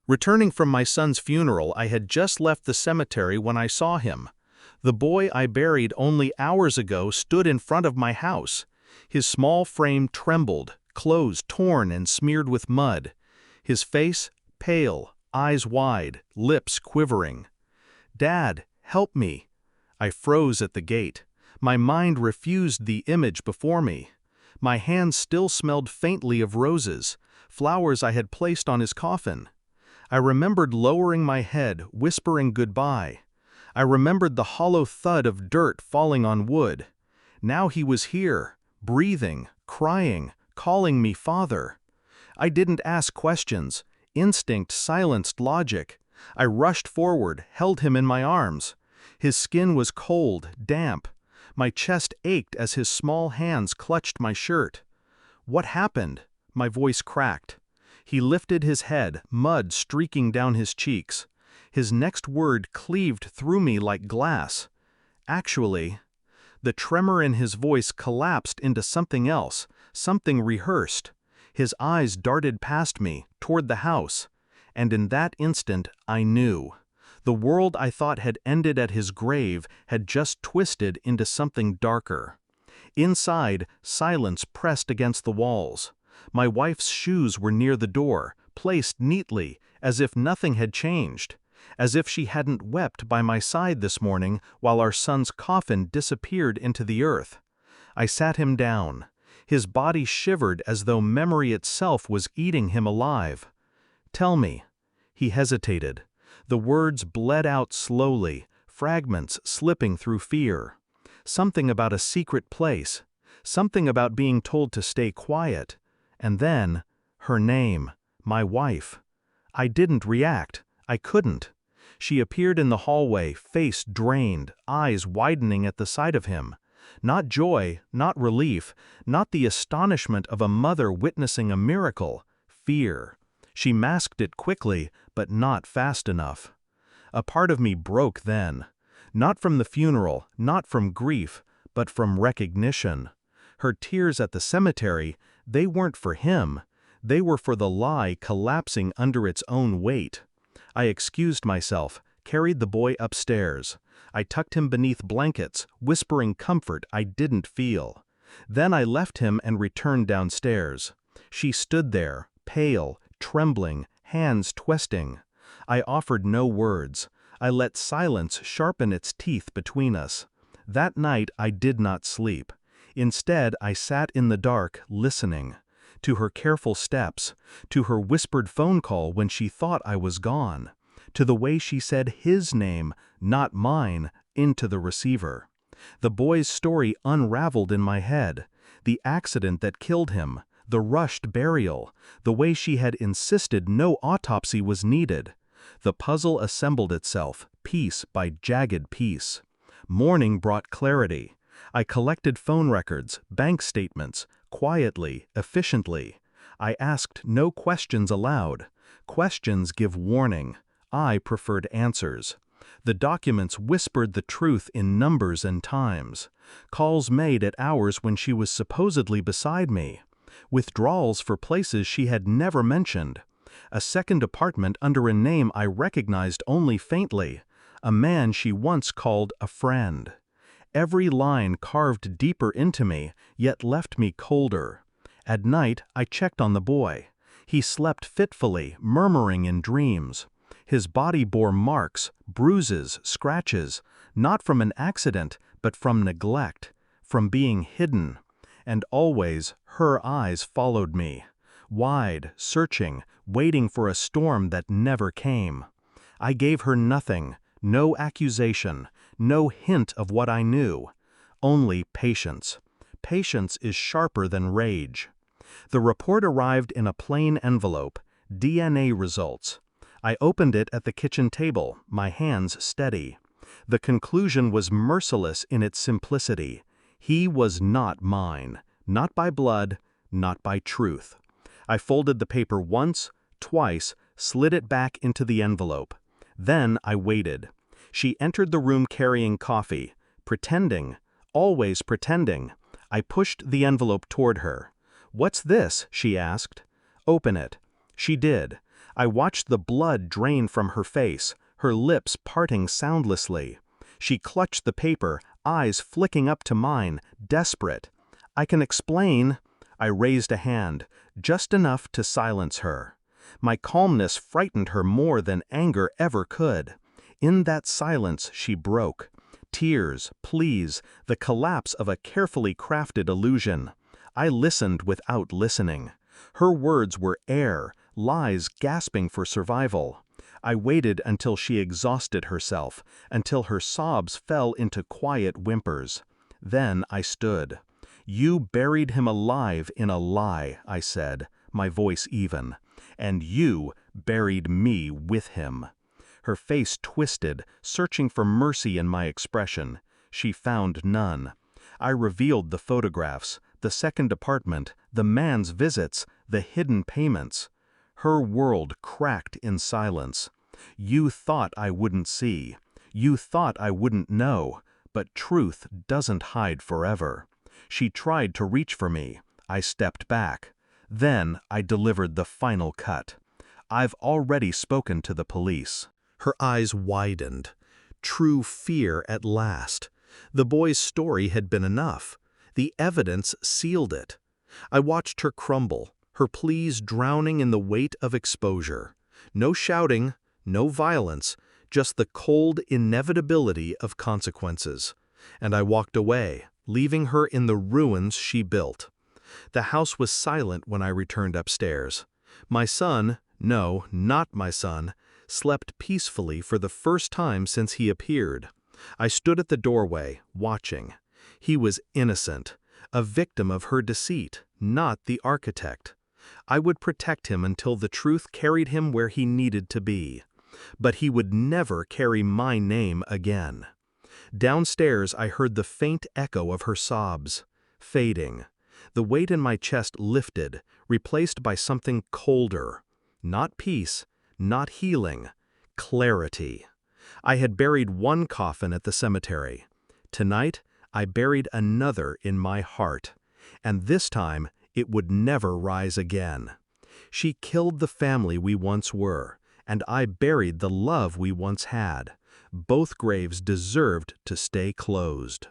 Returning from my son's funeral, I had just left the cemetery when I saw him. The boy I buried only hours ago stood in front of my house. His small frame trembled, clothes torn and smeared with mud. His face pale, eyes wide, lips quivering. "Dad, help me." I froze at the gate. My mind refused the image before me. My hands still smelled faintly of roses, flowers I had placed on his coffin. I remembered lowering my head, whispering goodbye. I remembered the hollow thud of dirt falling on wood. Now he was here, breathing, crying, calling me father. I didn't ask questions. Instinct silenced logic. I rushed forward, held him in my arms. His skin was cold, damp. My chest ached as his small hands clutched my shirt. "What happened?" My voice cracked. He lifted his head, mud streaking down his cheeks. His next word cleaved through me like glass. "Actually." The tremor in his voice collapsed into something else, something rehearsed. His eyes darted past me, toward the house. And in that instant, I knew. The world I thought had ended at his grave had just twisted into something darker. Inside, silence pressed against the walls. My wife's shoes were near the door, placed neatly, as if nothing had changed. As if she hadn't wept by my side this morning while our son's coffin disappeared into the earth. I sat him down. His body shivered as though memory itself was eating him alive. "Tell me." He hesitated. The words bled out slowly, fragments slipping through fear. Something about a secret place. Something about being told to stay quiet. And then, her name, my wife. I didn't react. I couldn't. She appeared in the hallway, face drained, eyes widening at the sight of him. Not joy, not relief, not the astonishment of a mother witnessing a miracle. Fear. She masked it quickly, but not fast enough. A part of me broke then. Not from the funeral, not from grief, but from recognition. Her tears at the cemetery, they weren't for him. They were for the lie collapsing under its own weight. I excused myself, carried the boy upstairs. I tucked him beneath blankets, whispering comfort I didn't feel. Then I left him and returned downstairs. She stood there, pale, trembling, hands twisting. I offered no words. I let silence sharpen its teeth between us. That night I did not sleep. Instead, I sat in the dark, listening. To her careful steps, to her whispered phone call when she thought I was gone, to the way she said his name, not mine, into the receiver. The boy's story unraveled in my head. The accident that killed him, the rushed burial, the way she had insisted no autopsy was needed. The puzzle assembled itself, piece by jagged piece. Morning brought clarity. I collected phone records, bank statements, quietly, efficiently. I asked no questions aloud. Questions give warning. I preferred answers. The documents whispered the truth in numbers and times. Calls made at hours when she was supposedly beside me. Withdrawals for places she had never mentioned. A second apartment under a name I recognized only faintly. A man she once called a friend. Every line carved deeper into me, yet left me colder. At night, I checked on the boy. He slept fitfully, murmuring in dreams. His body bore marks, bruises, scratches, not from an accident, but from neglect, from being hidden. And always, her eyes followed me. Wide, searching, waiting for a storm that never came. I gave her nothing, no accusation, no hint of what I knew. Only patience. Patience is sharper than rage. The report arrived in a plain envelope, DNA results. I opened it at the kitchen table, my hands steady. The conclusion was merciless in its simplicity. He was not mine, not by blood, not by truth. I folded the paper once, twice, slid it back into the envelope. Then I waited. She entered the room carrying coffee, pretending, always pretending. I pushed the envelope toward her. "What's this?" she asked. "Open it." She did. I watched the blood drain from her face, her lips parting soundlessly. She clutched the paper, eyes flicking up to mine, desperate. "I can explain." I raised a hand, just enough to silence her. My calmness frightened her more than anger ever could. In that silence she broke. Tears, pleas, the collapse of a carefully crafted illusion. I listened without listening. Her words were air, lies gasping for survival. I waited until she exhausted herself, until her sobs fell into quiet whimpers. Then I stood. "You buried him alive in a lie," I said, my voice even. "And you buried me with him." Her face twisted, searching for mercy in my expression. She found none. I revealed the photographs, the second apartment, the man's visits, the hidden payments. Her world cracked in silence. "You thought I wouldn't see. You thought I wouldn't know. But truth doesn't hide forever." She tried to reach for me. I stepped back. Then I delivered the final cut. "I've already spoken to the police." Her eyes widened. True fear at last. The boy's story had been enough. The evidence sealed it. I watched her crumble, her pleas drowning in the weight of exposure. No shouting, no violence, just the cold inevitability of consequences. And I walked away, leaving her in the ruins she built. The house was silent when I returned upstairs. My son, no, not my son, slept peacefully for the first time since he appeared. I stood at the doorway, watching. He was innocent, a victim of her deceit, not the architect. I would protect him until the truth carried him where he needed to be. But he would never carry my name again. Downstairs I heard the faint echo of her sobs, fading. The weight in my chest lifted, replaced by something colder. Not peace, not healing, clarity. I had buried one coffin at the cemetery. Tonight, I buried another in my heart. And this time, it would never rise again. She killed the family we once were, and I buried the love we once had. Both graves deserved to stay closed.